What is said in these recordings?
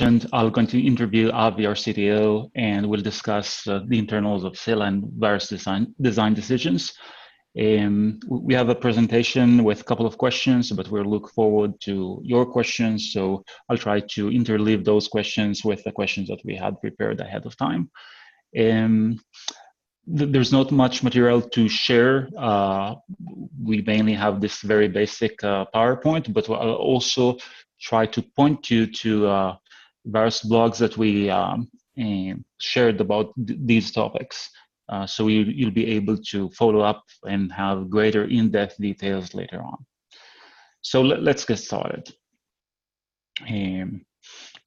I'll going to interview Avi, our CTO, and we'll discuss the internals of Scylla and various design decisions. We have a presentation with a couple of questions, but we'll look forward to your questions. So I'll try to interleave those questions with the questions that we had prepared ahead of time. There's not much material to share. We mainly have this very basic PowerPoint, but I'll also try to point you to various blogs that we shared about these topics. So you'll be able to follow up and have greater in-depth details later on. So let's get started.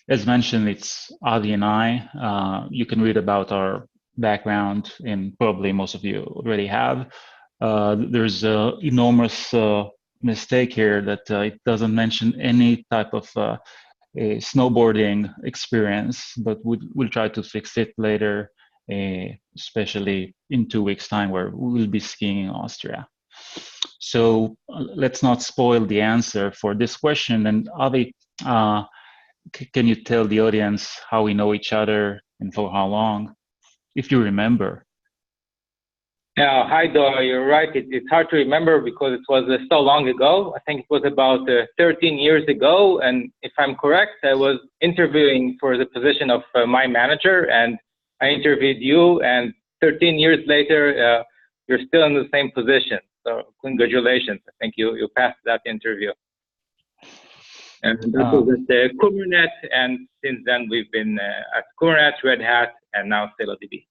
As mentioned, it's Avi and I. You can read about our background, and probably most of you already have. There's an enormous mistake here that it doesn't mention any type of a snowboarding experience, but we'll try to fix it later, especially in 2 weeks' time where we'll be skiing in Austria. So let's not spoil the answer for this question. And Avi, can you tell the audience how we know each other and for how long, if you remember? Yeah, hi Dor, you're right. It's hard to remember because it was so long ago. I think it was about 13 years ago. And if I'm correct, I was interviewing for the position of my manager, and I interviewed you, and 13 years later, you're still in the same position. So congratulations. I think you passed that interview. And that was at the Kubernetes, and since then we've been at Kubernetes, Red Hat, and now ScyllaDB.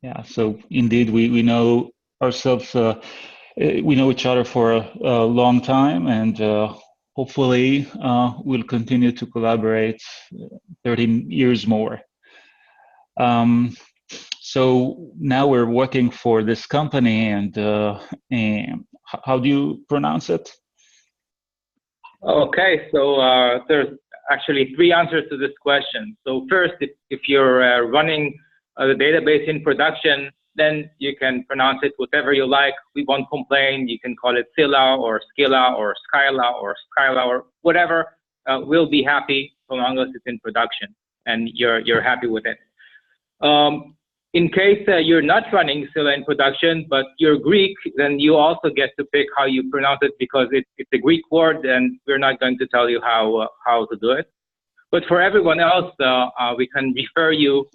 Yeah, so indeed we know ourselves, we know each other for a long time, and hopefully we'll continue to collaborate 13 years more. So now we're working for this company, and how do you pronounce it? Okay, so there's actually 3 answers to this question. So first, if you're running the database in production, then you can pronounce it whatever you like. We won't complain. You can call it Scylla or Scylla or Scylla or Scylla or whatever. We'll be happy so long as it's in production and you're happy with it. In case you're not running Scylla in production, but you're Greek, then you also get to pick how you pronounce it because it's a Greek word, and we're not going to tell you how to do it. But for everyone else, we can refer you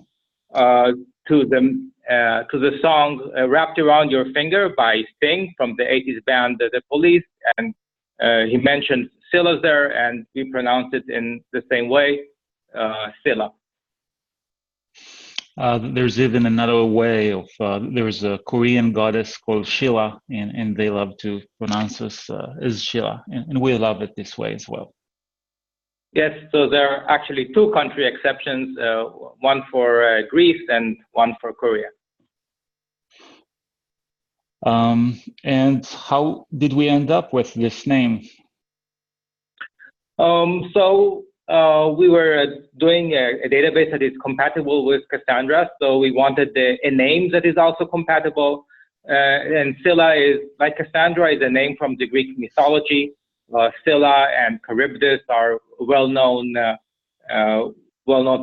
to the song Wrapped Around Your Finger by Sting from the 80s band The Police, and he mentioned Scylla there, and we pronounce it in the same way, Scylla. There's even another way of, there's a Korean goddess called Scylla, and they love to pronounce us as Scylla, and we love it this way as well. Yes, so there are actually 2 country exceptions, one for Greece and one for Korea. And how did we end up with this name? So we were doing a database that is compatible with Cassandra, so we wanted a name that is also compatible. And Scylla is, like Cassandra, is a name from the Greek mythology. Scylla and Charybdis are well-known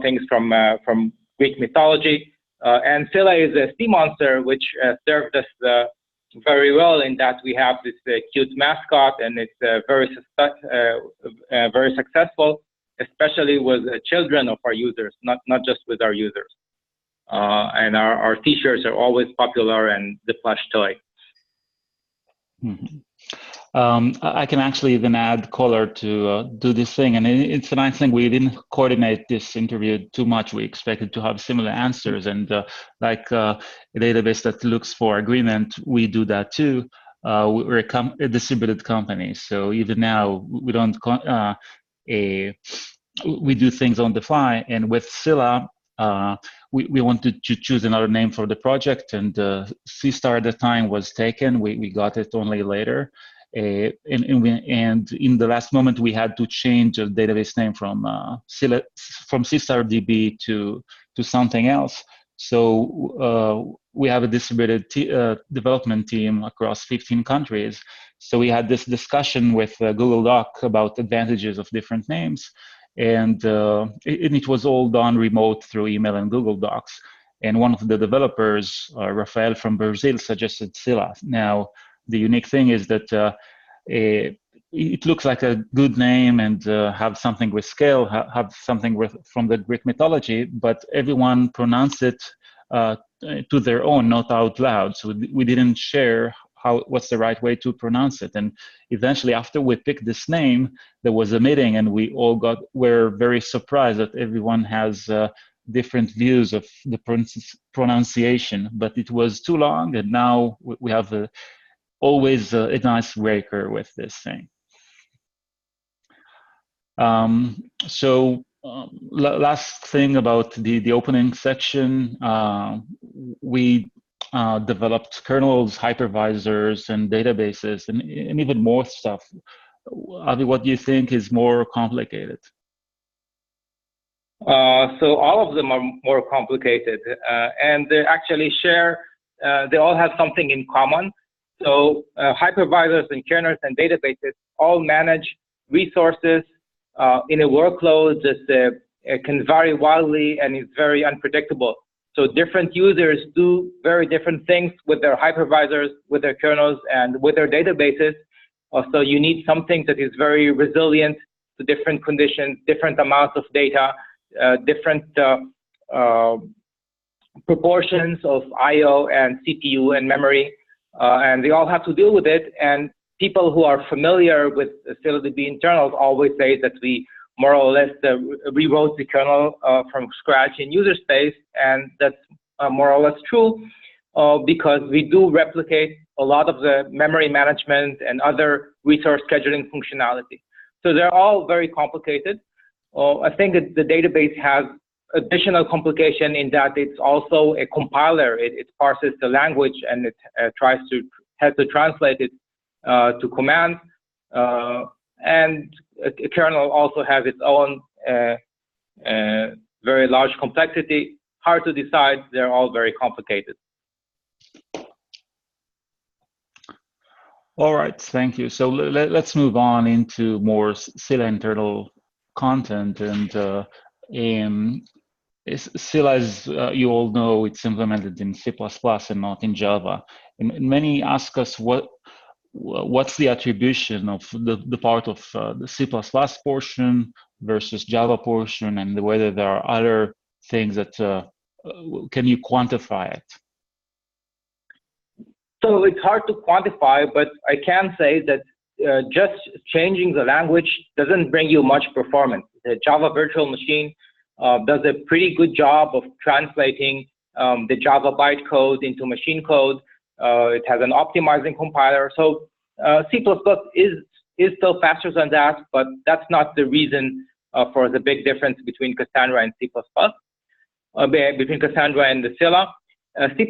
things from Greek mythology, and Scylla is a sea monster which served us very well in that we have this cute mascot, and it's very successful, especially with the children of our users, not just with our users. And our T-shirts are always popular, and the plush toy. Mm-hmm. I can actually even add color to do this thing, and it's a nice thing. We didn't coordinate this interview too much. We expected to have similar answers, and like a database that looks for agreement, we do that too. We're a distributed company, so even now we don't we do things on the fly. And with Scylla, we wanted to choose another name for the project, and C-star at the time was taken. We got it only later. And in the last moment, we had to change the database name from ScyllaDB to something else. So we have a distributed development team across 15 countries. So we had this discussion with Google Doc about advantages of different names. and it was all done remote through email and Google Docs. And one of the developers, Rafael from Brazil, suggested Scylla. Now, the unique thing is that it looks like a good name and have something with scale, have something from the Greek mythology, but everyone pronounced it to their own, not out loud. So we didn't share what's the right way to pronounce it. And eventually, after we picked this name, there was a meeting, and we all were very surprised that everyone has different views of the pronunciation. But it was too long, and now we have always a nice breaker with this thing. Last thing about the opening section, we developed kernels, hypervisors, and databases, and even more stuff. Avi, what do you think is more complicated? So all of them are more complicated, and they actually share, they all have something in common. So hypervisors and kernels and databases all manage resources in a workload that can vary wildly and is very unpredictable. So different users do very different things with their hypervisors, with their kernels, and with their databases. So you need something that is very resilient to different conditions, different amounts of data, different proportions of I/O and CPU and memory, and they all have to deal with it. And people who are familiar with ScyllaDB internals always say that we more or less rewrote the kernel from scratch in userspace, and that's more or less true because we do replicate a lot of the memory management and other resource scheduling functionality. So they're all very complicated. I think that the database has additional complication in that it's also a compiler. It parses the language and it has to translate it to commands. And a kernel also has its own very large complexity. Hard to decide. They're all very complicated. All right, thank you. So let's move on into more Scylla internal content. And Scylla, as you all know, it's implemented in C++ and not in Java. And many ask us what's the attribution of the part of the C++ portion versus Java portion, and whether there are other things that can you quantify it? So it's hard to quantify, but I can say that just changing the language doesn't bring you much performance. The Java virtual machine does a pretty good job of translating the Java bytecode into machine code. It has an optimizing compiler. So C++ is still faster than that, but that's not the reason for the big difference between Cassandra and C++, between Cassandra and the Scylla. C++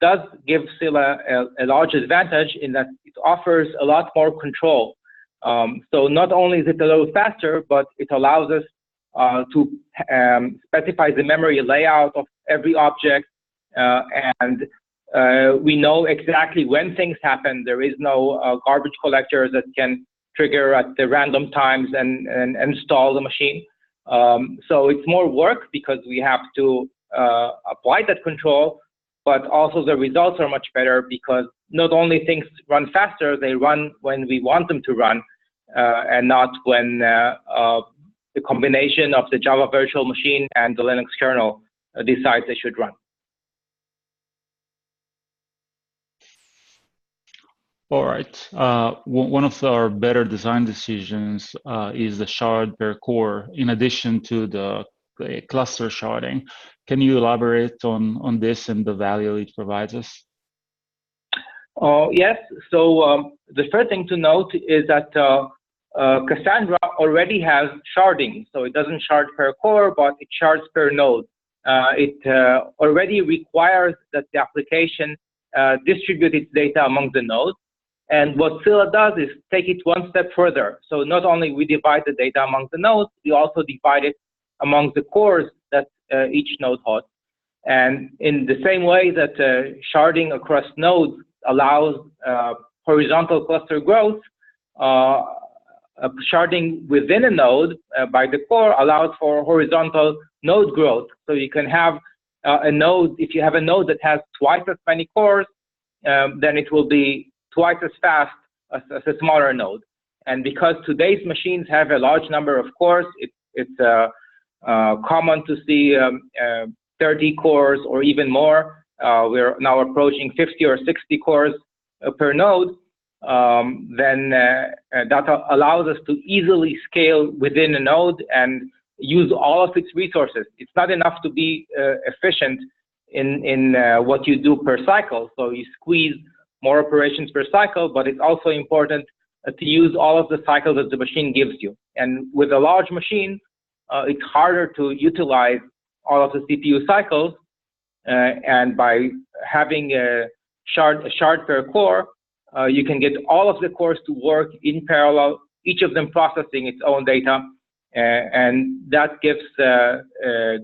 does give Scylla a large advantage in that it offers a lot more control. So not only is it a little faster, but it allows us to specify the memory layout of every object, and we know exactly when things happen. There is no garbage collector that can trigger at the random times and install the machine. So it's more work because we have to apply that control, but also the results are much better because not only things run faster, they run when we want them to run, and not when the combination of the Java virtual machine and the Linux kernel decides they should run. All right. One of our better design decisions is the shard per core, in addition to the cluster sharding. Can you elaborate on this and the value it provides us? Yes. So the first thing to note is that Cassandra already has sharding. So it doesn't shard per core, but it shards per node. It already requires that the application distribute its data among the nodes. And what Scylla does is take it one step further. So not only we divide the data among the nodes, we also divide it among the cores that each node hosts. And in the same way that sharding across nodes allows horizontal cluster growth, sharding within a node by the core allows for horizontal node growth. So you can have a node, if you have a node that has twice as many cores, then it will be twice as fast as a smaller node. And because today's machines have a large number of cores, it's common to see 30 cores or even more. We're now approaching 50 or 60 cores per node. Then that allows us to easily scale within a node and use all of its resources. It's not enough to be efficient in what you do per cycle. So you squeeze more operations per cycle, but it's also important to use all of the cycles that the machine gives you. And with a large machine, it's harder to utilize all of the CPU cycles. And by having a shard per core, you can get all of the cores to work in parallel, each of them processing its own data. And that gives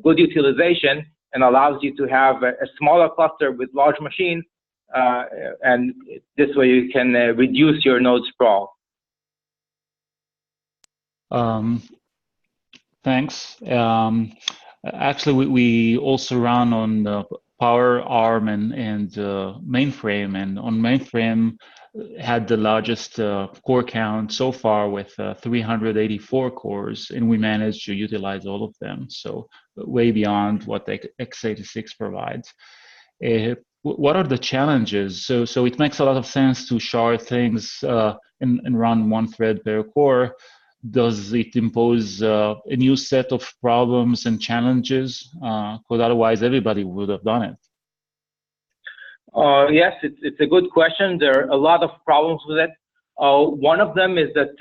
good utilization and allows you to have a smaller cluster with large machines. And this way you can reduce your node sprawl. Thanks. Actually, we also run on Power, ARM, and mainframe. And on mainframe, had the largest core count so far with 384 cores, and we managed to utilize all of them. So way beyond what the x86 provides. What are the challenges? So it makes a lot of sense to shard things and run one thread per core. Does it impose a new set of problems and challenges? Because otherwise everybody would have done it. Yes, it's a good question. There are a lot of problems with it. One of them is that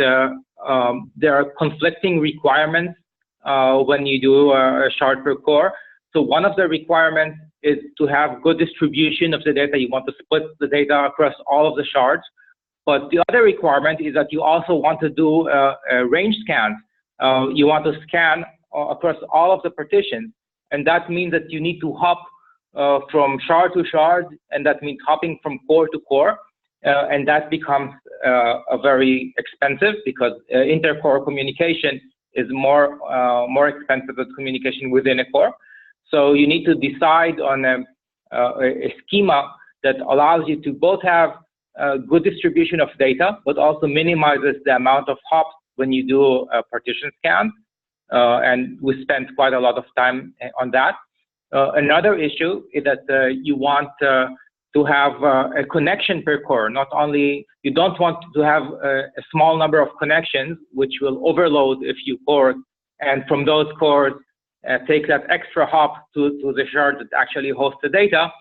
there are conflicting requirements when you do a shard per core. So one of the requirements is to have good distribution of the data. You want to split the data across all of the shards. But the other requirement is that you also want to do range scans. You want to scan across all of the partitions. And that means that you need to hop from shard to shard, and that means hopping from core to core. And that becomes very expensive because inter-core communication is more expensive than communication within a core. So you need to decide on a schema that allows you to both have good distribution of data, but also minimizes the amount of hops when you do partition scans. And we spent quite a lot of time on that. Another issue is that you want to have a connection per core. Not only, you don't want to have a small number of connections, which will overload a few cores, and from those cores, take that extra hop to the shard that actually hosts the data.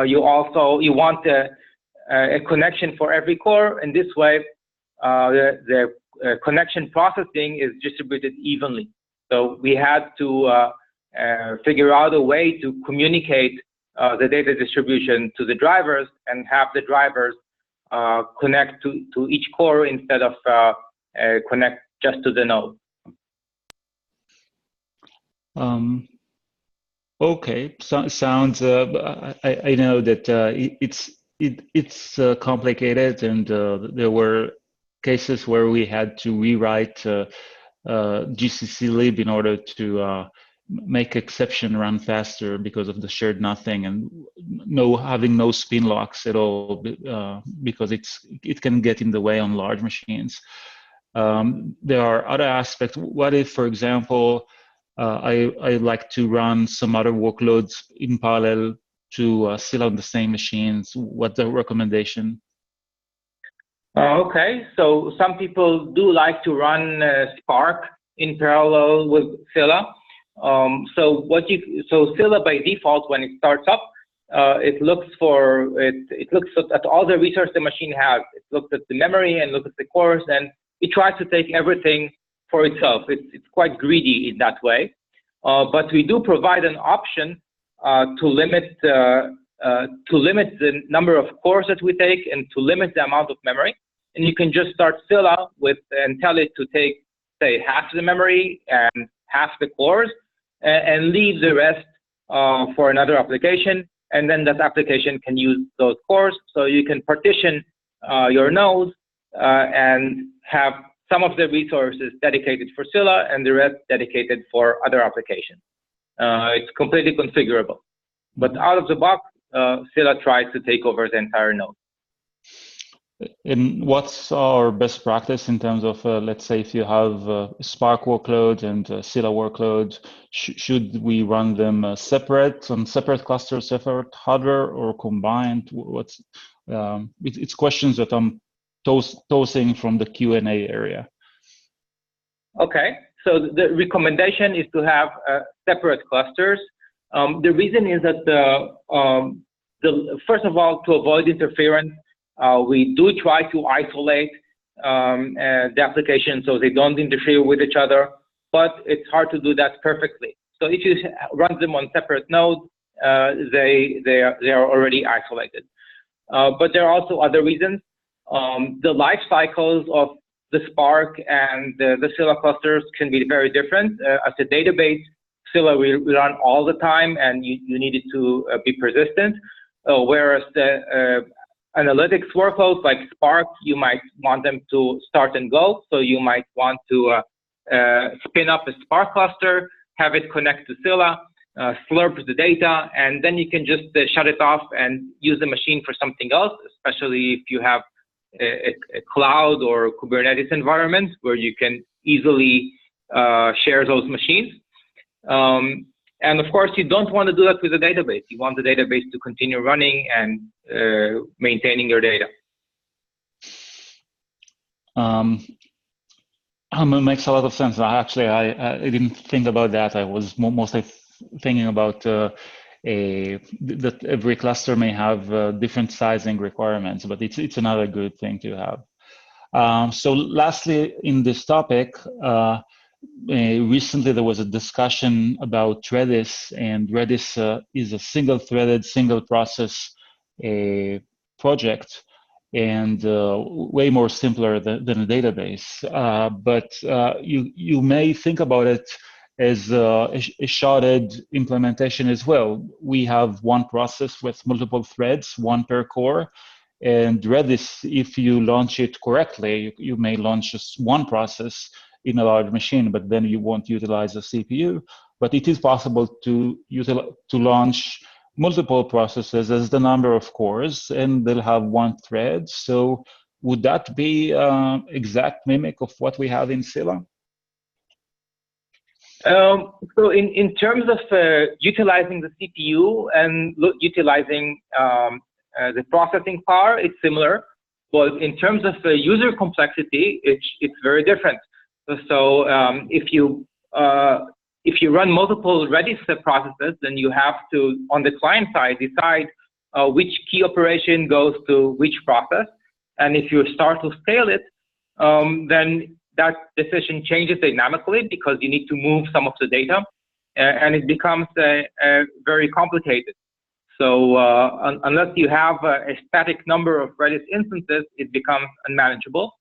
You want a connection for every core, and this way the connection processing is distributed evenly. So we had to figure out a way to communicate the data distribution to the drivers and have the drivers connect to each core instead of connect just to the node. Okay, so, sounds. I know that it's complicated, and there were cases where we had to rewrite GCC lib in order to make exception run faster because of the shared nothing and having no spin locks at all, because it can get in the way on large machines. There are other aspects. What if, for example, I like to run some other workloads in parallel to Scylla on the same machines? What's the recommendation? Okay, so some people do like to run Spark in parallel with Scylla. So Scylla by default, when it starts up, it looks at all the resources the machine has. It looks at the memory and looks at the cores, and it tries to take everything for itself. It's quite greedy in that way. But we do provide an option to limit the number of cores that we take and to limit the amount of memory. And you can just start Scylla and tell it to take, say, half the memory and half the cores, and leave the rest for another application. And then that application can use those cores. So you can partition your nodes and have some of the resources dedicated for Scylla and the rest dedicated for other applications. It's completely configurable. But out of the box, Scylla tries to take over the entire node. And what's our best practice in terms of, let's say, if you have Spark workloads and Scylla workloads, should we run them separate on separate clusters, separate hardware, or combined? What's it's questions that I'm tossing from the Q&A area. Okay, so the recommendation is to have separate clusters. The reason is that first of all, to avoid interference, we do try to isolate the application so they don't interfere with each other, but it's hard to do that perfectly. So if you run them on separate nodes, they are already isolated. But there are also other reasons. The life cycles of the Spark and the Scylla clusters can be very different. As a database, Scylla we run all the time, and you need it to be persistent, whereas the analytics workloads like Spark, you might want them to start and go. So you might want to spin up a Spark cluster, have it connect to Scylla, slurp the data, and then you can just shut it off and use the machine for something else, especially if you have a cloud or Kubernetes environment where you can easily share those machines. And of course, you don't want to do that with a database. You want the database to continue running and maintaining your data. Makes a lot of sense. Actually, I didn't think about that. I was mostly thinking about that every cluster may have different sizing requirements, but it's another good thing to have. So lastly, in this topic, recently there was a discussion about Redis, and Redis is a single-threaded, single-process project, and way more simpler than a database. But you may think about it as a sharded implementation as well. We have one process with multiple threads, one per core. And Redis, if you launch it correctly, you may launch just one process in a large machine, but then you won't utilize a CPU. But it is possible to launch multiple processes as the number of cores, and they'll have one thread. So would that be exact mimic of what we have in Scylla? So in terms of utilizing the CPU and utilizing the processing power, it's similar. But in terms of user complexity, it's very different. So if you run multiple Redis processes, then you have to, on the client side, decide which key operation goes to which process. And if you start to scale it, then that decision changes dynamically because you need to move some of the data, and it becomes very complicated. So unless you have a static number of Redis instances, it becomes unmanageable.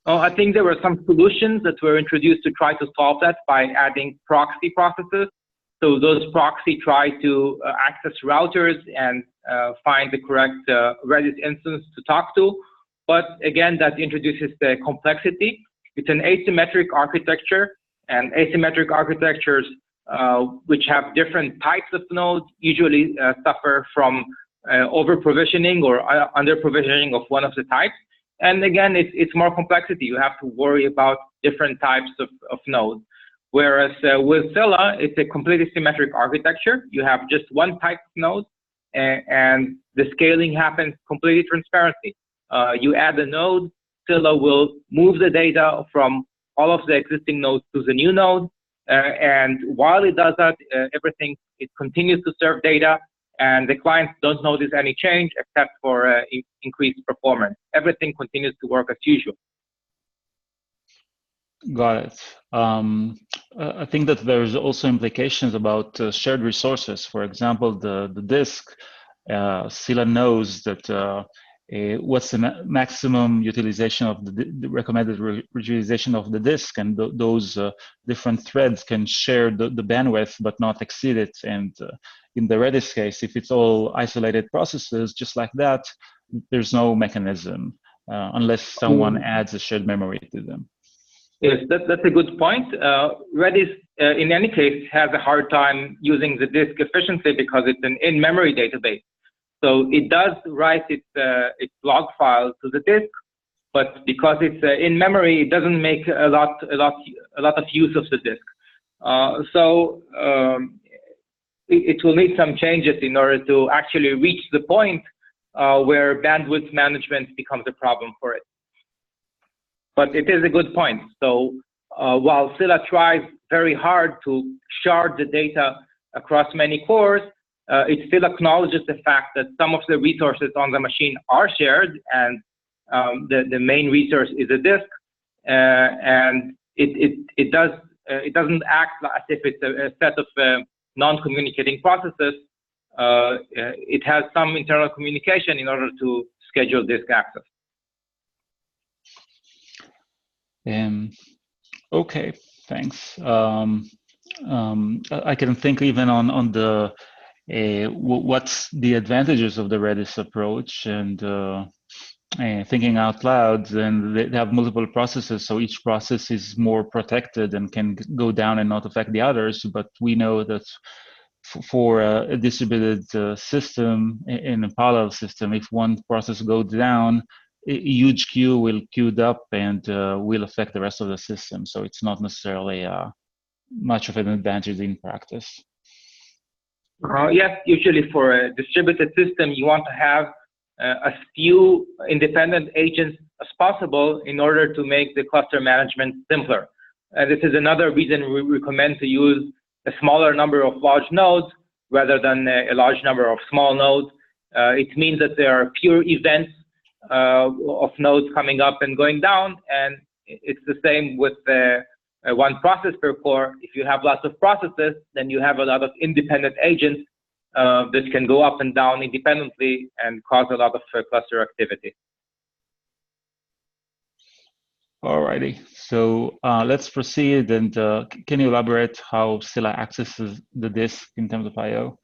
I think there were some solutions that were introduced to try to solve that by adding proxy processes. So those proxy try to access routers and find the correct Redis instance to talk to. But again, that introduces the complexity. It's an asymmetric architecture, and asymmetric architectures which have different types of nodes usually suffer from over-provisioning or under-provisioning of one of the types. And again, it's more complexity. You have to worry about different types of nodes. Whereas with Scylla, it's a completely symmetric architecture. You have just one type of node, and the scaling happens completely transparently. You add a node, Scylla will move the data from all of the existing nodes to the new node. And while it does that, it continues to serve data, and the clients don't notice any change except for increased performance. Everything continues to work as usual. Got it. I think that there's also implications about shared resources. For example, the disk, Scylla knows that what's the maximum utilization of the recommended utilization of the disk, and those different threads can share the bandwidth but not exceed it. And in the Redis case, if it's all isolated processes, just like that, there's no mechanism unless someone adds a shared memory to them. Yes, that's a good point. Redis, in any case, has a hard time using the disk efficiently because it's an in-memory database. So it does write its log file to the disk, but because it's in memory, it doesn't make a lot of use of the disk. It will need some changes in order to actually reach the point where bandwidth management becomes a problem for it. But it is a good point. So while Scylla tries very hard to shard the data across many cores, it still acknowledges the fact that some of the resources on the machine are shared, and the main resource is a disk, and it doesn't act as if it's a set of non-communicating processes. It has some internal communication in order to schedule disk access. Okay, thanks. I can think even on the what's the advantages of the Redis approach, and thinking out loud. And they have multiple processes, so each process is more protected and can go down and not affect the others. But we know that for a distributed system, in a parallel system, if one process goes down, a huge queue will queued up and will affect the rest of the system. So it's not necessarily much of an advantage in practice. Yes, usually for a distributed system, you want to have as few independent agents as possible in order to make the cluster management simpler. This is another reason we recommend to use a smaller number of large nodes rather than a large number of small nodes. It means that there are fewer events of nodes coming up and going down, and it's the same with one process per core. If you have lots of processes, then you have a lot of independent agents that can go up and down independently and cause a lot of cluster activity. Alrighty, so let's proceed. And can you elaborate how Scylla accesses the disk in terms of I/O?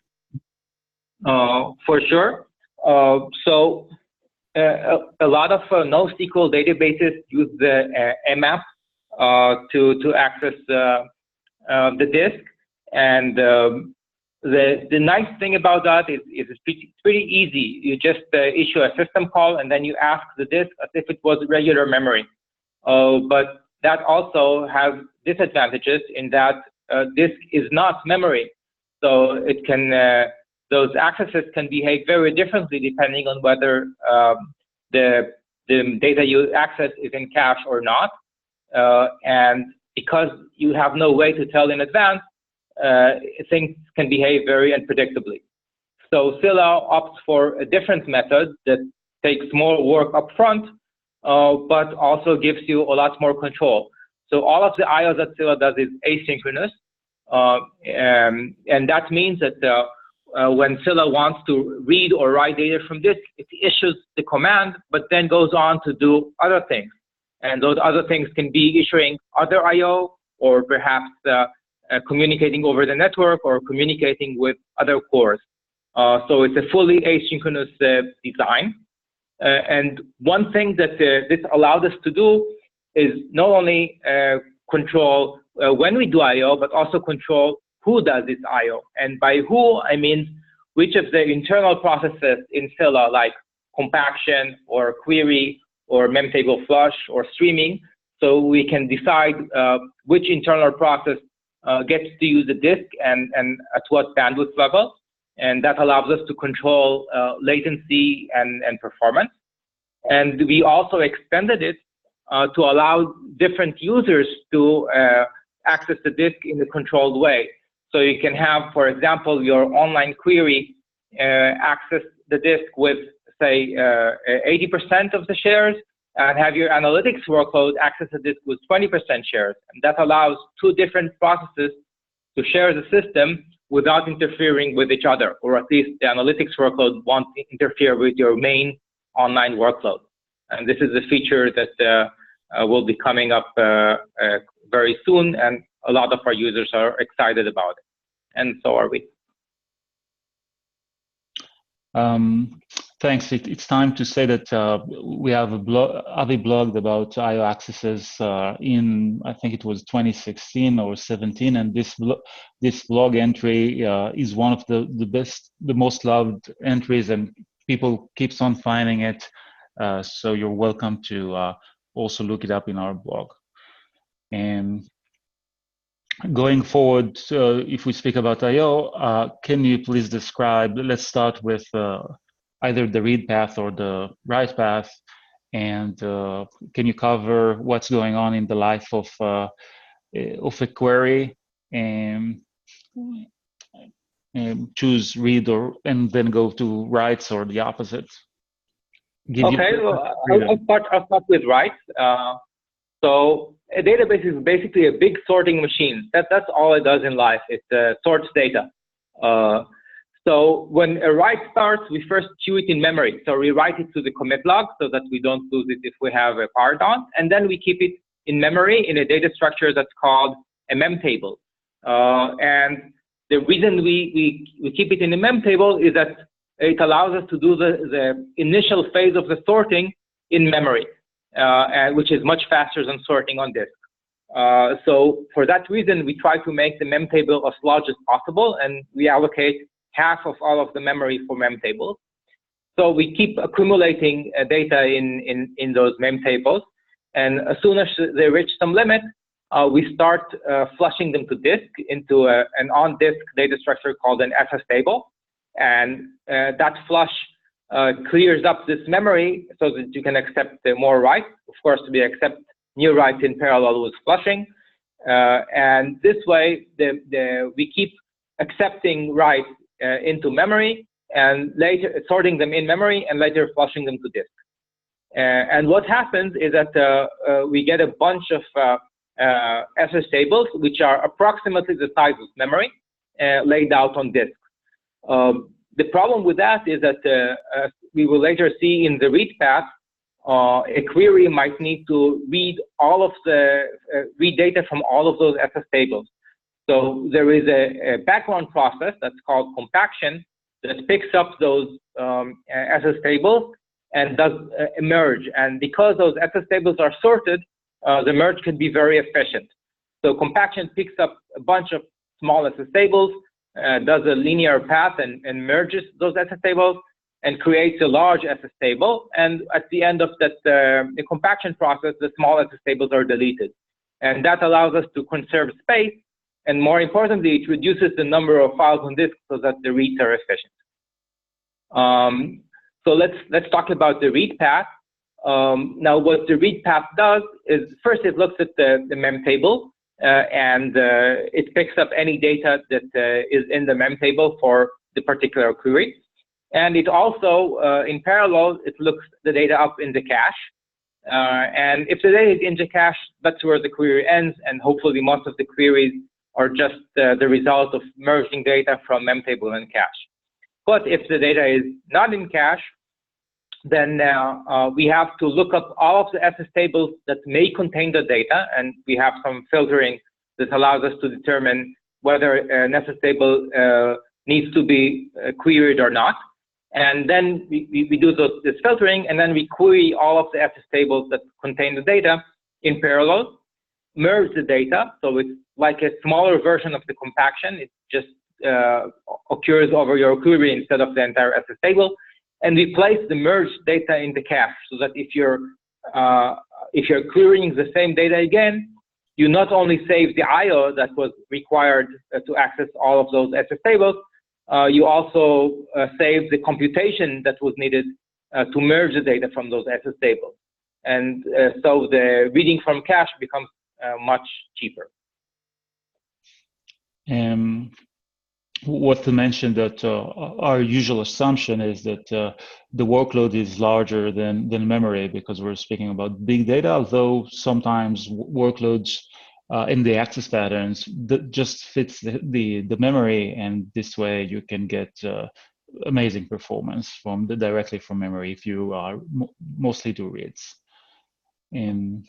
For sure. So a lot of NoSQL databases use the mmap to access the disk, and the nice thing about that is it's pretty easy. You just issue a system call and then you ask the disk as if it was regular memory. But that also has disadvantages in that disk is not memory, so it can those accesses can behave very differently depending on whether the data you access is in cache or not. And because you have no way to tell in advance, things can behave very unpredictably. So Scylla opts for a different method that takes more work up front, but also gives you a lot more control. So all of the I/O that Scylla does is asynchronous, and that means that when Scylla wants to read or write data from disk, it issues the command, but then goes on to do other things. And those other things can be issuing other I/O, or perhaps communicating over the network, or communicating with other cores. So it's a fully asynchronous design. And one thing that this allowed us to do is not only control when we do I/O, but also control who does this I/O. And by who, I mean which of the internal processes in Scylla, like compaction or query or memtable flush or streaming, so we can decide which internal process gets to use the disk and at what bandwidth level. And that allows us to control latency and performance. And we also extended it to allow different users to access the disk in a controlled way. So you can have, for example, your online query access the disk with, say, 80% of the shares, and have your analytics workload access the disk with 20% shares. And that allows two different processes to share the system without interfering with each other, or at least the analytics workload won't interfere with your main online workload. And this is a feature that will be coming up very soon, and a lot of our users are excited about it, and so are we. Thanks. It's time to say that we have a blog. Avi blogged about I/O accesses in, I think it was 2016 or 17, and this blog entry is one of the best, the most loved entries, and people keeps on finding it. So you're welcome to also look it up in our blog. And going forward, if we speak about I/O, can you please describe? Let's start with either the read path or the write path, and can you cover what's going on in the life of a query, and choose read and then go to writes, or the opposite? Okay, well, I'll start with writes. So a database is basically a big sorting machine. That's all it does in life. It sorts data. So when a write starts, we first queue it in memory. So we write it to the commit log so that we don't lose it if we have a power down. And then we keep it in memory in a data structure that's called a mem table. And the reason we keep it in a mem table is that it allows us to do the initial phase of the sorting in memory, which is much faster than sorting on disk. So for that reason, we try to make the mem table as large as possible, and we allocate half of all of the memory for mem tables. So we keep accumulating data in those mem tables, and as soon as they reach some limit, we start flushing them to disk into an on-disk data structure called an SS table, and that flush clears up this memory so that you can accept more writes. Of course, we accept new writes in parallel with flushing, and this way we keep accepting writes into memory, and later sorting them in memory, and later flushing them to disk. And what happens is that we get a bunch of SS tables, which are approximately the size of memory, laid out on disk. The problem with that is that we will later see in the read path, a query might need to read all of the read data from all of those SS tables. So there is a background process that's called compaction that picks up those SS tables and does a merge. And because those SS tables are sorted, the merge can be very efficient. So compaction picks up a bunch of small SS tables, does a linear path and merges those SS tables and creates a large SS table. And at the end of that the compaction process, the small SS tables are deleted. And that allows us to conserve space. And more importantly, it reduces the number of files on disk so that the reads are efficient. So let's talk about the read path. Now, what the read path does is first it looks at the mem table, and it picks up any data that is in the mem table for the particular query. And it also, in parallel, it looks the data up in the cache. And if the data is in the cache, that's where the query ends, and hopefully most of the queries are just the result of merging data from mem table and cache. But if the data is not in cache, then we have to look up all of the SS tables that may contain the data, and we have some filtering that allows us to determine whether an SS table needs to be queried or not. And then we do this filtering, and then we query all of the SS tables that contain the data in parallel, merge the data, so it's like a smaller version of the compaction. It just occurs over your query instead of the entire SS table. And we place the merged data in the cache, so that if you're querying the same data again, you not only save the I/O that was required to access all of those SS tables, you also save the computation that was needed to merge the data from those SS tables. And so the reading from cache becomes much cheaper. What to mention that our usual assumption is that the workload is larger than memory, because we're speaking about big data, although sometimes workloads in the access patterns that just fits the memory, and this way you can get amazing performance directly from memory if you are mostly do reads. And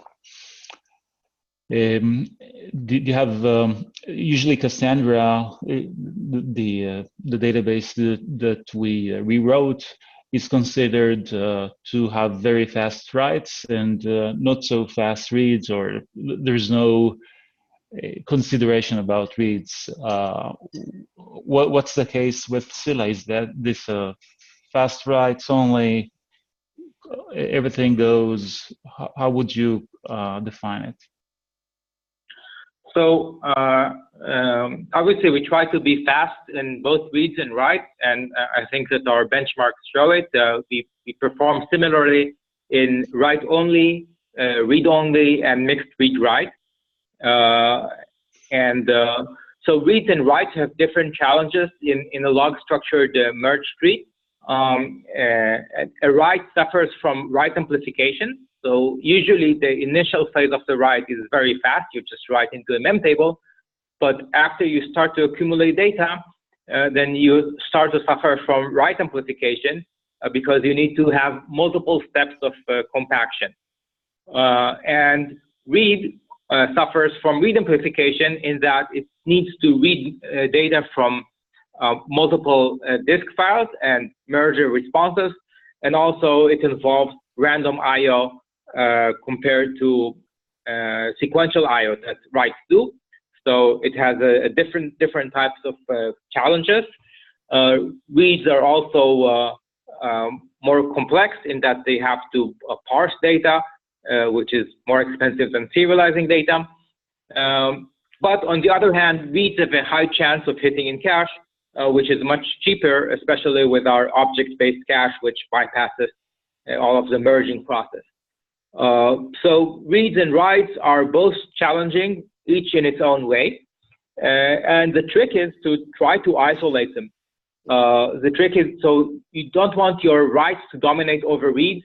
do you have usually Cassandra, the database that we rewrote, is considered to have very fast writes and not so fast reads, or there's no consideration about reads. What's the case with Scylla? Is that this fast writes only, everything goes? How would you define it? So obviously we try to be fast in both reads and writes, and I think that our benchmarks show it. We perform similarly in write-only, read-only, and mixed read-write. So reads and writes have different challenges in a log-structured merge tree. A write suffers from write amplification. So usually the initial phase of the write is very fast. You just write into a mem table. But after you start to accumulate data, then you start to suffer from write amplification because you need to have multiple steps of compaction. And read suffers from read amplification in that it needs to read data from multiple disk files and merge responses, and also it involves random I/O compared to sequential I/O that writes do. So it has a different types of challenges. Reads are also more complex in that they have to parse data, which is more expensive than serializing data. But on the other hand, reads have a high chance of hitting in cache, which is much cheaper, especially with our object-based cache, which bypasses all of the merging process. So reads and writes are both challenging, each in its own way. And the trick is to try to isolate them. The trick is, so you don't want your writes to dominate over reads,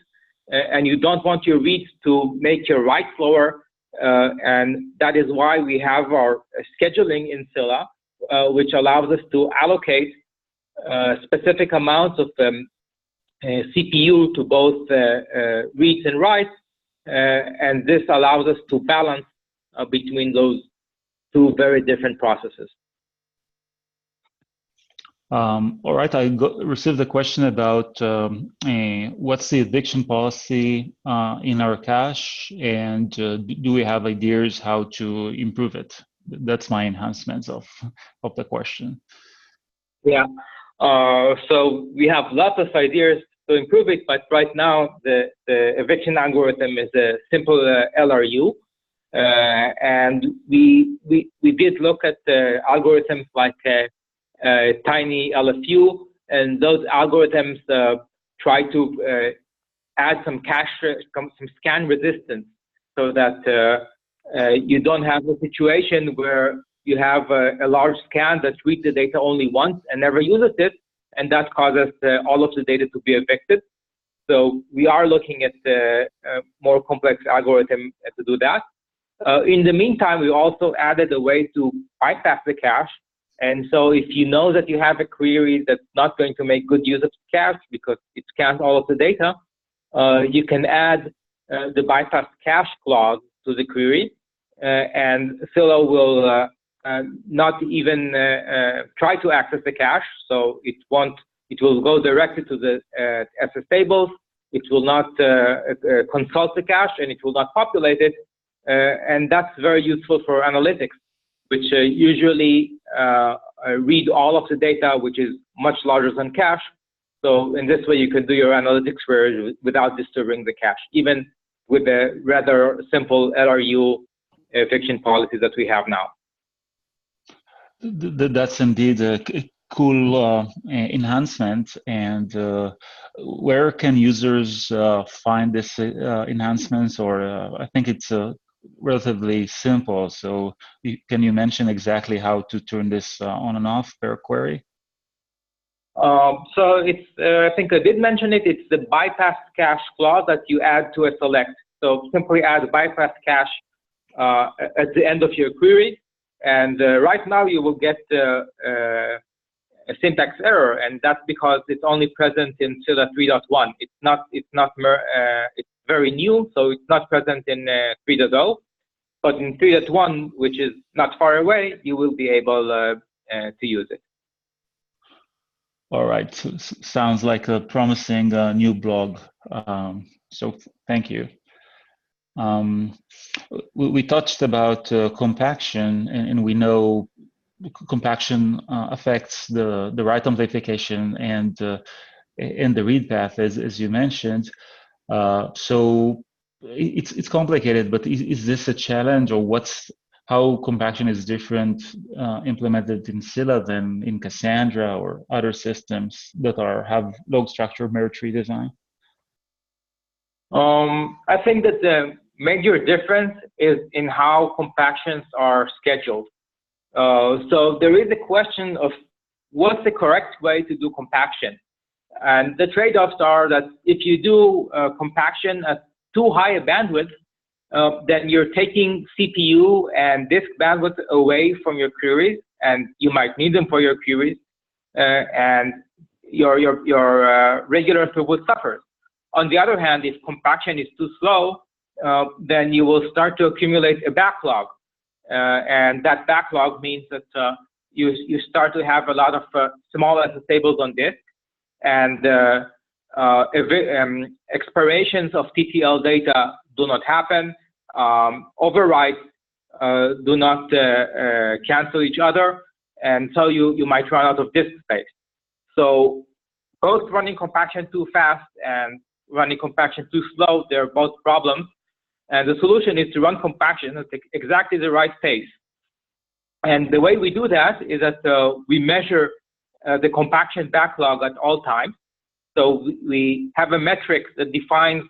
and you don't want your reads to make your writes slower. And that is why we have our scheduling in Scylla, which allows us to allocate specific amounts of CPU to both reads and writes, and this allows us to balance between those two very different processes. All right, I received a question about what's the eviction policy in our cache, and do we have ideas how to improve it? That's my enhancements of the question. Yeah, so we have lots of ideas to improve it, but right now the eviction algorithm is a simple LRU, and we did look at the algorithms like tiny LFU, and those algorithms try to add some cache, some scan resistance, so that you don't have a situation where you have a large scan that reads the data only once and never uses it, and that causes all of the data to be evicted. So we are looking at a more complex algorithm to do that. In the meantime, we also added a way to bypass the cache. And so if you know that you have a query that's not going to make good use of the cache because it scans all of the data, you can add the bypass cache clause to the query, and Scylla will not even try to access the cache. So it will go directly to the SS tables. It will not consult the cache, and it will not populate it. And that's very useful for analytics, which usually read all of the data, which is much larger than cache. So in this way, you can do your analytics queries without disturbing the cache, even with the rather simple LRU eviction policy that we have now. That's indeed a cool enhancement. And where can users find this enhancements? Or I think it's relatively simple. So can you mention exactly how to turn this on and off per query? So it's, I think I did mention it, it's the bypass cache clause that you add to a select. So simply add bypass cache at the end of your query. And right now you will get a syntax error, and that's because it's only present in Scylla 3.1. It's very new, so it's not present in 3.0. But in 3.1, which is not far away, you will be able to use it. All right, so, sounds like a promising new blog. So thank you. We touched about compaction, and we know compaction affects the write amplification and the read path, as you mentioned. So it's complicated, but is this a challenge, or how compaction is different implemented in Scylla than in Cassandra or other systems that have log structure merge tree design? I think that the major difference is in how compactions are scheduled. So there is a question of what's the correct way to do compaction. And the trade-offs are that if you do compaction at too high a bandwidth, then you're taking CPU and disk bandwidth away from your queries, and you might need them for your queries, and your regular throughput suffers. On the other hand, if compaction is too slow, then you will start to accumulate a backlog, and that backlog means that you start to have a lot of small tables on disk, and expirations of TTL data do not happen. Overwrites do not cancel each other, and so you might run out of disk space. So both running compaction too fast and running compaction too slow, they're both problems. And the solution is to run compaction at exactly the right pace. And the way we do that is that we measure the compaction backlog at all times. So we have a metric that defines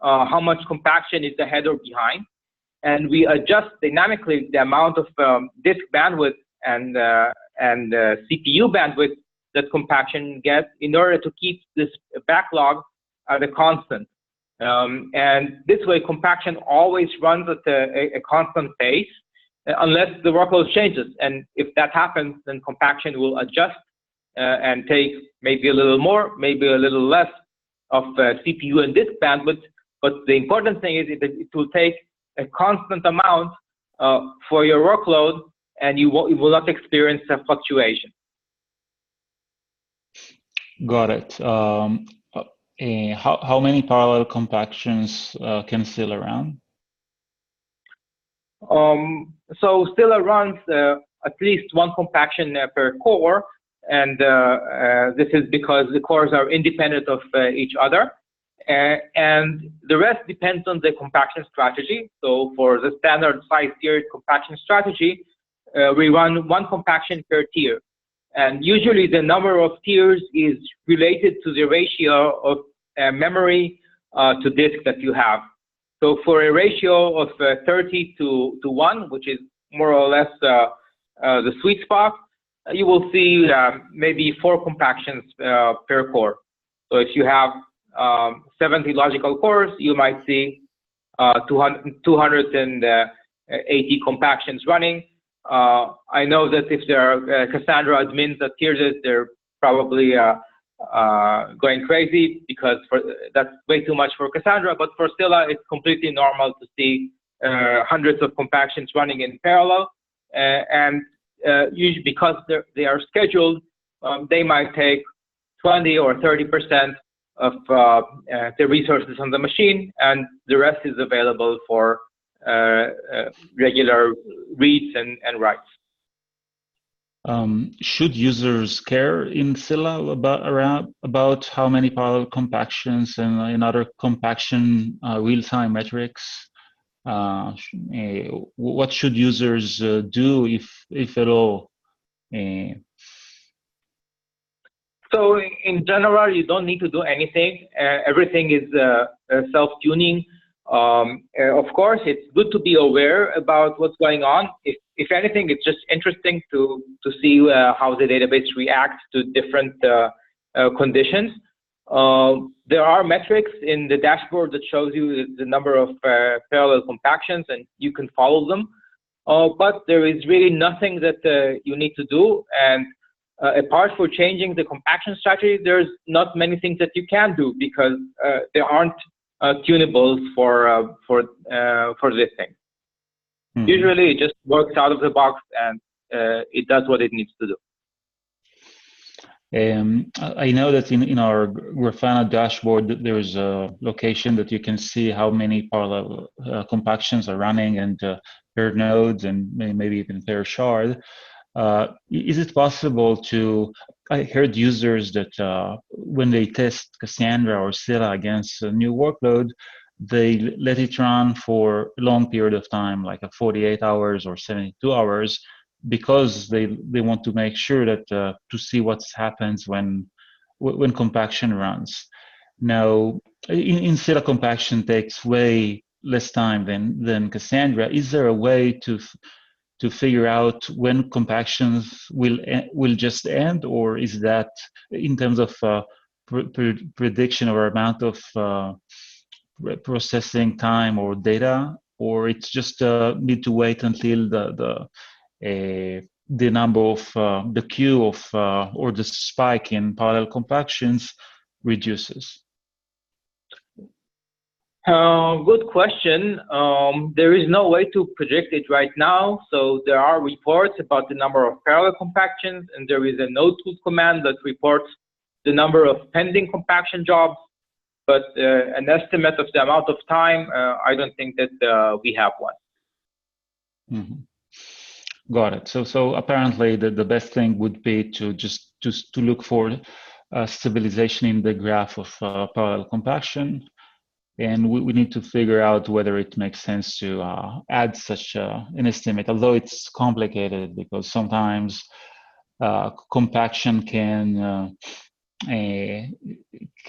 how much compaction is ahead or behind. And we adjust dynamically the amount of disk bandwidth and CPU bandwidth that compaction gets in order to keep this backlog at a constant. And this way, compaction always runs at a constant pace unless the workload changes. And if that happens, then compaction will adjust and take maybe a little more, maybe a little less of CPU and disk bandwidth. But the important thing is that it will take a constant amount for your workload, and you will not experience a fluctuation. Got it. How many parallel compactions can Scylla run? So Scylla runs at least one compaction per core, and this is because the cores are independent of each other. And the rest depends on the compaction strategy. So for the standard size-tiered compaction strategy, we run one compaction per tier. And usually the number of tiers is related to the ratio of memory to disk that you have. So for a ratio of 30 to 1, which is more or less the sweet spot, you will see maybe 4 compactions per core. So if you have 70 logical cores, you might see 280 compactions running. I know that if there are Cassandra admins that hear this, they're probably going crazy because that's way too much for Cassandra, but for Scylla, it's completely normal to see hundreds of compactions running in parallel. And usually because they are scheduled, they might take 20 or 30% of the resources on the machine, and the rest is available for regular reads and writes. Should users care in Scylla about how many parallel compactions and other compaction real-time metrics? What should users do, if at all? So in general, you don't need to do anything. Everything is self-tuning. Of course, it's good to be aware about what's going on. If anything, it's just interesting to see how the database reacts to different conditions. There are metrics in the dashboard that shows you the number of parallel compactions, and you can follow them. But there is really nothing that you need to do. And apart from changing the compaction strategy, there's not many things that you can do because there aren't tunables for this thing. Mm-hmm. Usually, it just works out of the box and it does what it needs to do. I know that in our Grafana dashboard, there's a location that you can see how many parallel compactions are running and pair nodes and maybe even pair shard. Is it possible to, I heard users that when they test Cassandra or Scylla against a new workload, they let it run for a long period of time, like a 48 hours or 72 hours, because they want to make sure that to see what happens when compaction runs. Now, in Scylla, compaction takes way less time than Cassandra. Is there a way to figure out when compactions will just end, or is that in terms of prediction or amount of processing time or data, or it's just need to wait until the number of the queue of or the spike in parallel compactions reduces? Good question. There is no way to predict it right now. So there are reports about the number of parallel compactions, and there is a node tools command that reports the number of pending compaction jobs. But an estimate of the amount of time, I don't think that we have one. Mm-hmm. Got it. So apparently the best thing would be to just to look for stabilization in the graph of parallel compaction. And we need to figure out whether it makes sense to add such an estimate, although it's complicated because sometimes compaction can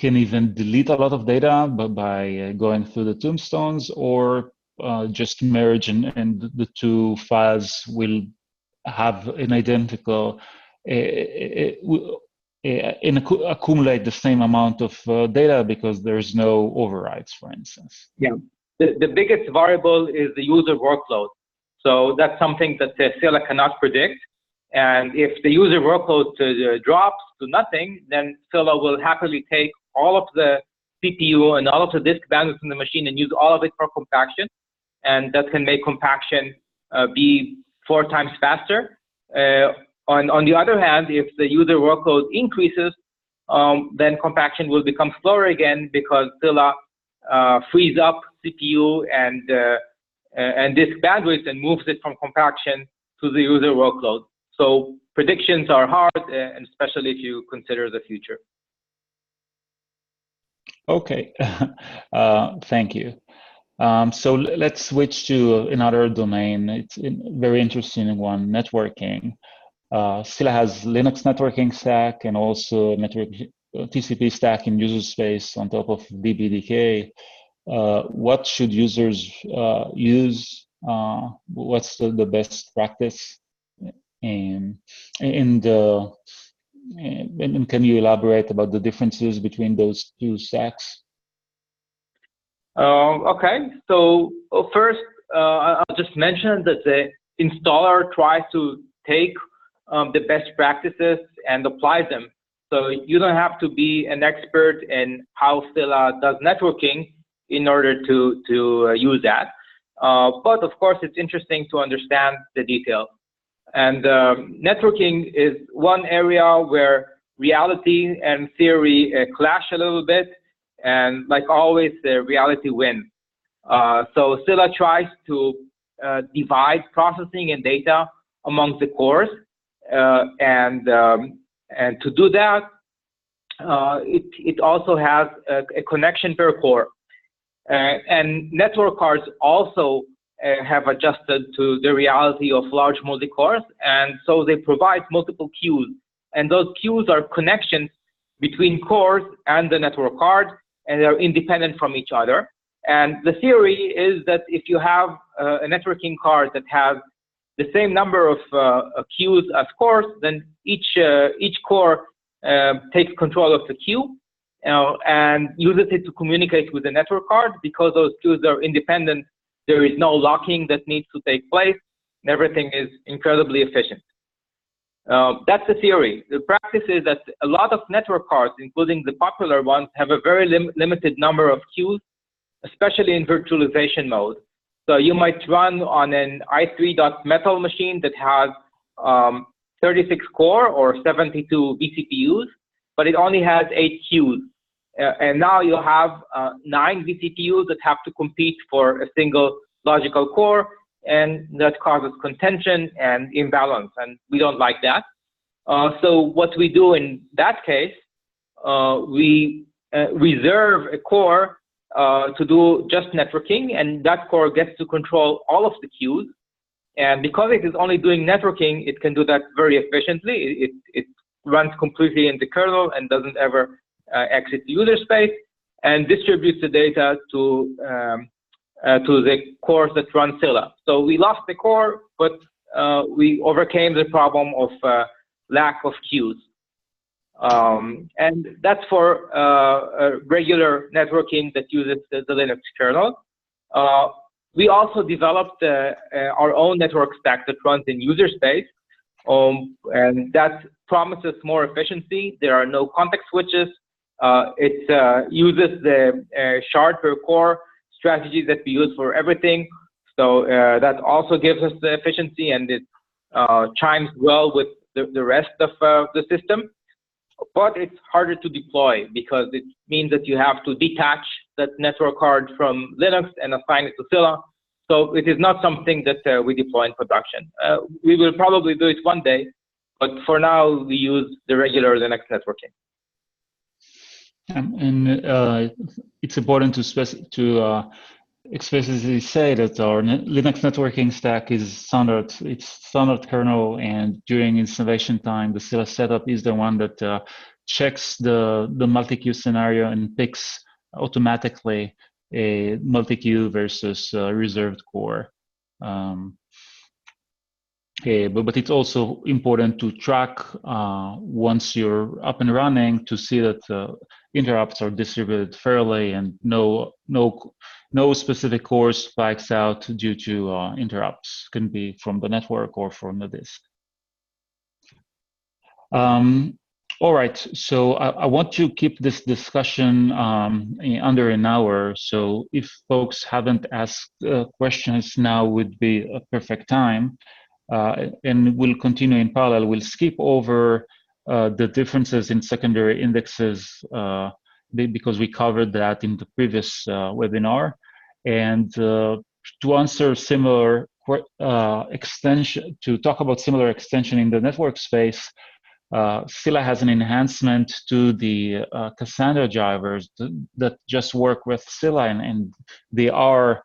even delete a lot of data by going through the tombstones, or just merge and the two files will have an identical and accumulate the same amount of data because there's no overrides, for instance. Yeah, the biggest variable is the user workload. So that's something that Scylla cannot predict. And if the user workload drops to nothing, then Scylla will happily take all of the CPU and all of the disk bandwidth in the machine and use all of it for compaction. And that can make compaction be 4 times faster. On the other hand, if the user workload increases, then compaction will become slower again because Scylla frees up CPU and disk bandwidth and moves it from compaction to the user workload. So predictions are hard, and especially if you consider the future. Okay, thank you. So let's switch to another domain. It's a very interesting one, networking. Scylla has Linux networking stack and also network TCP stack in userspace on top of DBDK. What should users use? What's the best practice? And can you elaborate about the differences between those two stacks? Okay, so first, I'll just mention that the installer tries to take the best practices and apply them. So you don't have to be an expert in how Scylla does networking in order to use that. But of course, it's interesting to understand the details. And networking is one area where reality and theory clash a little bit. And like always, the reality wins. So Scylla tries to divide processing and data among the cores. And to do that, it also has a connection per core. And network cards also have adjusted to the reality of large multi-cores, and so they provide multiple queues. And those queues are connections between cores and the network card, and they're independent from each other. And the theory is that if you have a networking card that has the same number of queues as cores, then each core takes control of the queue and uses it to communicate with the network card. Because those queues are independent, there is no locking that needs to take place, and everything is incredibly efficient. That's the theory. The practice is that a lot of network cards, including the popular ones, have a very limited number of queues, especially in virtualization mode. So you might run on an i3.metal machine that has 36 core or 72 vCPUs, but it only has 8 queues. And now you have 9 vCPUs that have to compete for a single logical core, and that causes contention and imbalance, and we don't like that. So what we do in that case, we reserve a core to do just networking, and that core gets to control all of the queues. And because it is only doing networking, it can do that very efficiently. It runs completely in the kernel and doesn't ever exit the user space, and distributes the data to the cores that run Scylla. So we lost the core, but we overcame the problem of lack of queues. And that's for regular networking that uses the Linux kernel. We also developed our own network stack that runs in user space, and that promises more efficiency. There are no context switches. It uses the shard per core strategy that we use for everything. So that also gives us the efficiency, and it chimes well with the rest of the system. But it's harder to deploy because it means that you have to detach that network card from Linux and assign it to Scylla. So it is not something that we deploy in production. We will probably do it one day, but for now we use the regular Linux networking. And it's important to explicitly say that our Linux networking stack is standard. It's standard kernel, and during installation time, the Scylla setup is the one that checks the multi-queue scenario and picks automatically a multi-queue versus reserved core. But it's also important to track once you're up and running to see that interrupts are distributed fairly and no specific core spikes out due to interrupts. Can be from the network or from the disk. All right, so I want to keep this discussion under an hour. So if folks haven't asked questions, now would be a perfect time. And we'll continue in parallel. We'll skip over the differences in secondary indexes because we covered that in the previous webinar. And to answer similar extension, to talk about similar extension in the network space, Scylla has an enhancement to the Cassandra drivers that just work with Scylla, and they are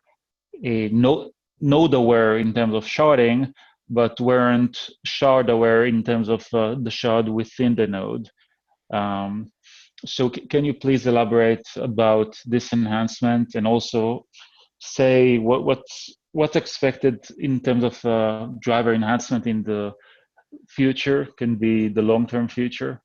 a node aware in terms of sharding, but weren't shard aware in terms of the shard within the node. So can you please elaborate about this enhancement and also say what's expected in terms of driver enhancement in the future, can be the long-term future?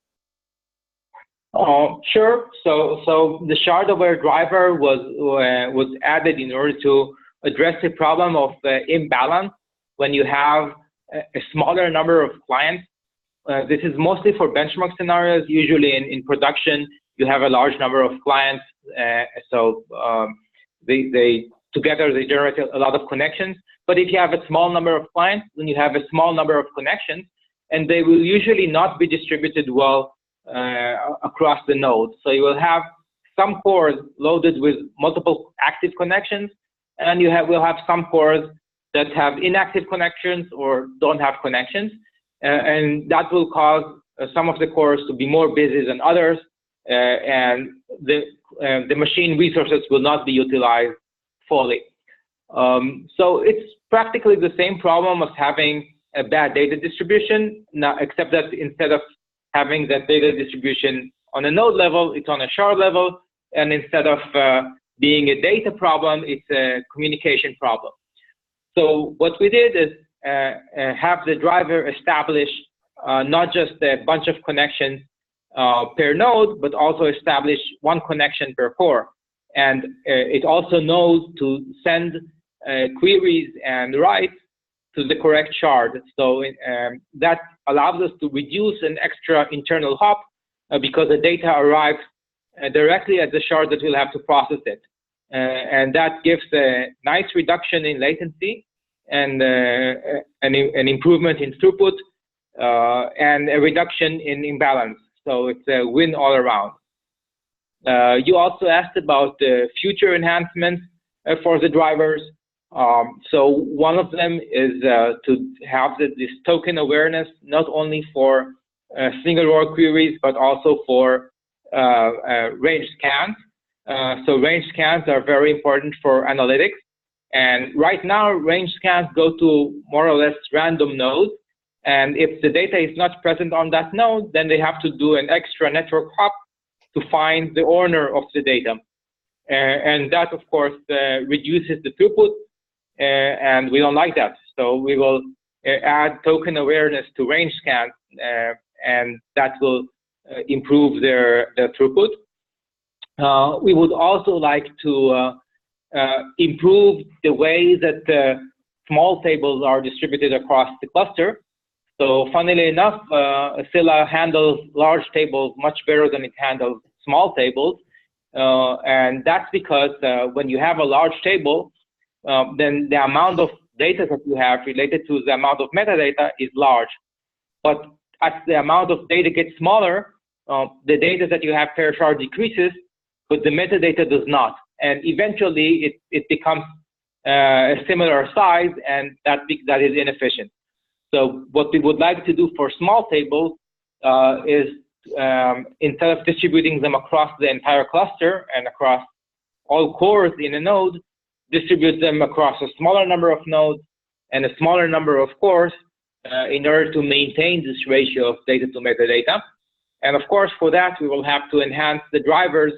Sure. So the shard aware driver was added in order to address the problem of imbalance when you have a smaller number of clients. This is mostly for benchmark scenarios. Usually in production, you have a large number of clients, so together they generate a lot of connections. But if you have a small number of clients, then you have a small number of connections, and they will usually not be distributed well across the node. So you will have some cores loaded with multiple active connections, and will have some cores that have inactive connections or don't have connections, and that will cause some of the cores to be more busy than others, and the machine resources will not be utilized fully. So it's practically the same problem as having a bad data distribution, except that instead of having that data distribution on a node level, it's on a shard level, and instead of being a data problem, it's a communication problem. So what we did is have the driver establish not just a bunch of connections per node, but also establish one connection per core. And it also knows to send queries and writes to the correct shard. So that allows us to reduce an extra internal hop because the data arrives directly at the shard that will have to process it. And that gives a nice reduction in latency and an improvement in throughput. and a reduction in imbalance. So it's a win all around. You also asked about the future enhancements for the drivers. So one of them is to have this token awareness, not only for single row queries, but also for range scans. So range scans are very important for analytics. And right now, range scans go to more or less random nodes. And if the data is not present on that node, then they have to do an extra network hop to find the owner of the data. And that, of course, reduces the throughput, and we don't like that. So we will add token awareness to range scans, and that will improve their throughput. We would also like to improve the way that small tables are distributed across the cluster. So funnily enough, Scylla handles large tables much better than it handles small tables. And that's because when you have a large table, then the amount of data that you have related to the amount of metadata is large. But as the amount of data gets smaller, the data that you have per shard decreases, but the metadata does not. And eventually it becomes a similar size, and that is inefficient. So what we would like to do for small tables is instead of distributing them across the entire cluster and across all cores in a node, distribute them across a smaller number of nodes and a smaller number of cores in order to maintain this ratio of data to metadata. And of course, for that, we will have to enhance the drivers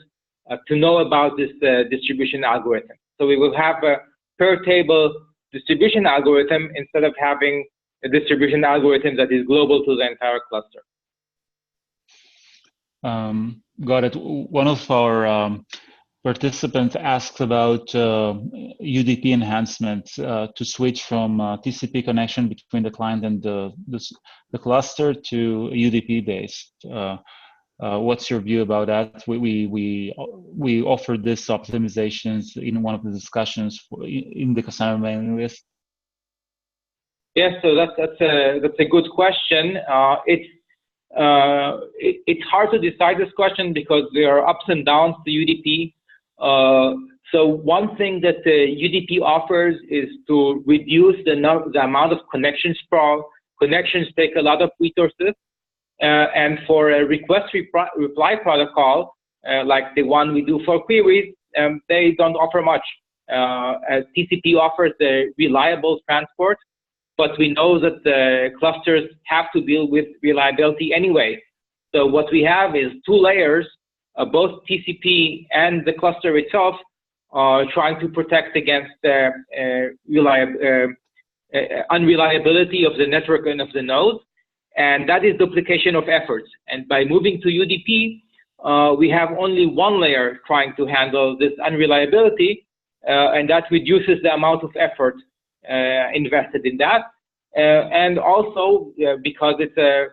to know about this distribution algorithm. So we will have a per table distribution algorithm instead of having a distribution algorithm that is global to the entire cluster. Got it. One of our participants asked about UDP enhancements to switch from TCP connection between the client and the cluster to UDP based. What's your view about that? We offered this optimizations in one of the discussions in the customer mailing list. Yes, so that's a good question. It's hard to decide this question because there are ups and downs to UDP. So one thing that the UDP offers is to reduce the amount of connection sprawl. Connections take a lot of resources, and for a request reply protocol like the one we do for queries, they don't offer much. TCP offers the reliable transport, but we know that the clusters have to deal with reliability anyway. So what we have is two layers, both TCP and the cluster itself, trying to protect against the unreliability of the network and of the node. And that is duplication of efforts. And by moving to UDP, we have only one layer trying to handle this unreliability, and that reduces the amount of effort invested in that. And also, because it's a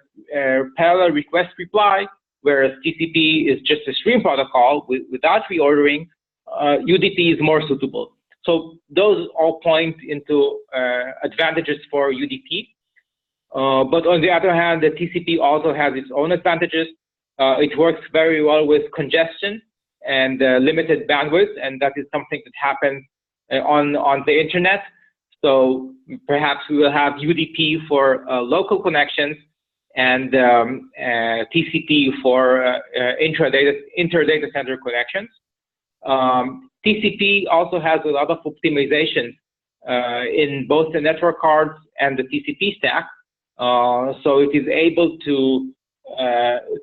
parallel request reply, whereas TCP is just a stream protocol without reordering, UDP is more suitable. So those all point into advantages for UDP. But on the other hand, the TCP also has its own advantages. It works very well with congestion and limited bandwidth, and that is something that happens on the internet. So perhaps we will have UDP for local connections and TCP for inter-data center connections. TCP also has a lot of optimizations in both the network cards and the TCP stack. So it is able to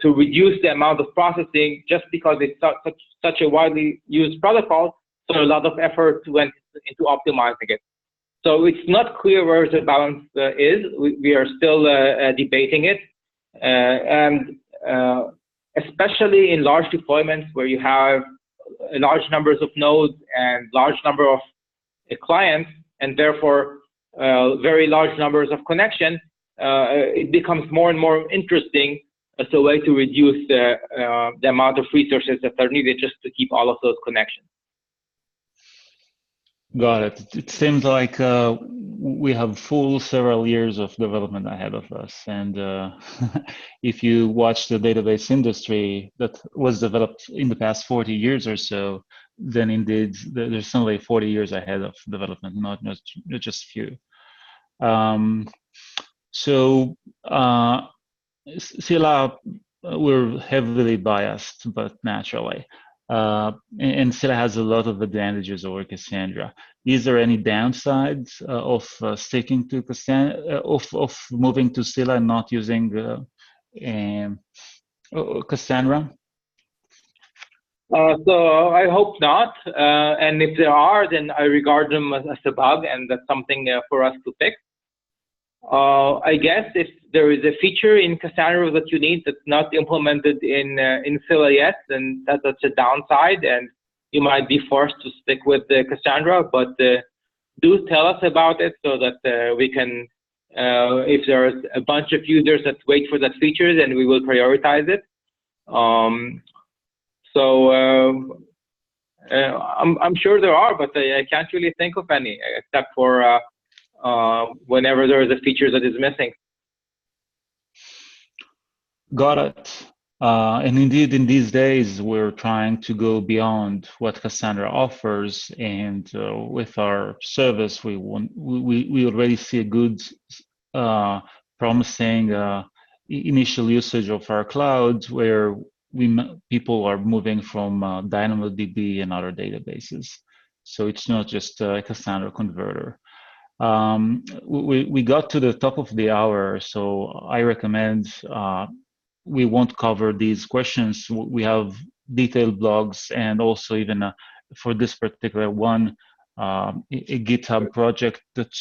reduce the amount of processing just because it's such a widely used protocol. So a lot of effort went into optimizing it. So it's not clear where the balance is. We are still debating it. And especially in large deployments where you have large numbers of nodes and large number of clients, and therefore very large numbers of connections, it becomes more and more interesting as a way to reduce the amount of resources that are needed just to keep all of those connections. Got it. It seems like we have full several years of development ahead of us. And if you watch the database industry that was developed in the past 40 years or so, then indeed there's certainly 40 years ahead of development, not just few. So Scylla, we're heavily biased, but naturally. And Scylla has a lot of advantages over Cassandra. Is there any downsides of sticking to Cassandra, of moving to Scylla and not using Cassandra? So I hope not. And if there are, then I regard them as a bug, and that's something for us to fix. I guess if there is a feature in Cassandra that you need that's not implemented in Scylla yet, then that's a downside, and you might be forced to stick with the Cassandra. But do tell us about it so that we can, if there's a bunch of users that wait for that feature, then we will prioritize it. I'm sure there are, but I can't really think of any except for whenever there is a feature that is missing. Got it. And indeed, in these days, we're trying to go beyond what Cassandra offers, and with our service, we already see a good, promising initial usage of our cloud, where people are moving from DynamoDB and other databases. So it's not just a Cassandra converter. We got to the top of the hour, so I recommend we won't cover these questions. We have detailed blogs, and also even for this particular one, a GitHub project that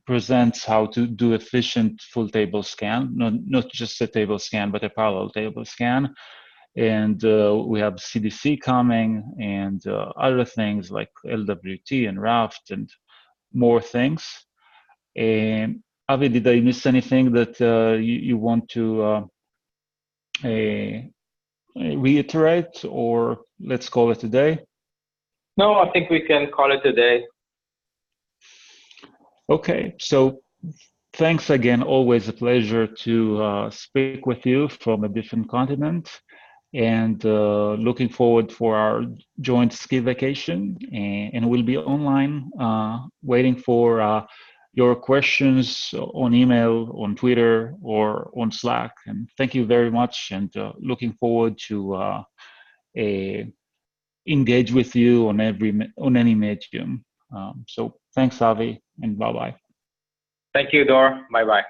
presents how to do efficient full table scan, not just a table scan, but a parallel table scan. And we have CDC coming, and other things like LWT and Raft and more things. Avi, did I miss anything that you want to reiterate, or let's call it a day? No, I think we can call it a day. Okay, so thanks again. Always a pleasure to speak with you from a different continent, and looking forward for our joint ski vacation. And we'll be online waiting for your questions on email, on Twitter, or on Slack. And thank you very much, and looking forward to engage with you on any medium. So thanks, Avi, and bye-bye. Thank you, Dor. Bye-bye.